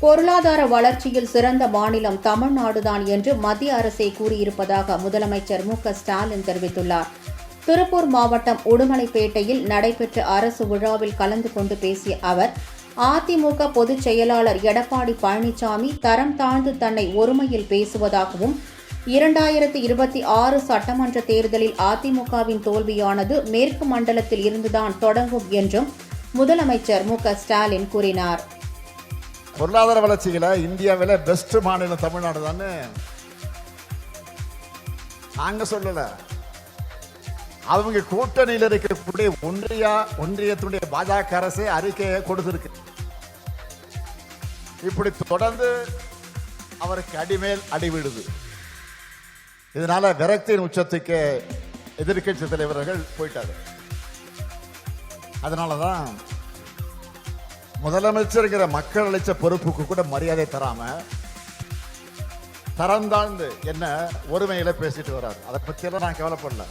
பொருளாதார வளர்ச்சியில் சிறந்த மாநிலம் தமிழ்நாடுதான் என்று மத்திய அரசே கூறியிருப்பதாக முதலமைச்சர் மு.க.ஸ்டாலின் தெரிவித்துள்ளார். திருப்பூர் மாவட்டம் உடுமலைப்பேட்டையில் நடைபெற்ற அரசு விழாவில் கலந்து கொண்டு பேசிய அவர், அதிமுக பொதுச் செயலாளர் எடப்பாடி பழனிசாமி தரம் தாழ்ந்து தன்னை ஒருமையில் பேசுவதாகவும், 2026 சட்டமன்ற தேர்தலில் அதிமுகவின் தோல்வியானது மேற்கு மண்டலத்தில் இருந்துதான் தொடங்கும் என்றும் முதலமைச்சர் மு.க.ஸ்டாலின் கூறினார். பொருளாதார வளர்ச்சியில இந்தியாவில பெஸ்ட் மாநிலம் தமிழ்நாடு தான் நாங்க சொல்லல. அவங்க கூட்டணியில் இருக்கக்கூடிய ஒன்றியத்துடைய பாஜக அரசு அறிக்கையை கொடுத்திருக்கு. இப்படி தொடர்ந்து அவருக்கு அடிமேல் அடிவிடுது. இதனால விரக்தியின் உச்சத்துக்கு எதிர்க்கட்சி தலைவர்கள் போயிட்டாரு. அதனாலதான் முதலமைச்சர்கிற மக்கள் அளிச்ச பொறுப்புக்கு கூட மரியாதை தராம தரந்தாழ்ந்து என்ன ஒருமையில பேசிட்டு வர்றாரு. அதை பத்தி எல்லாம் நான் கவலைப்படல.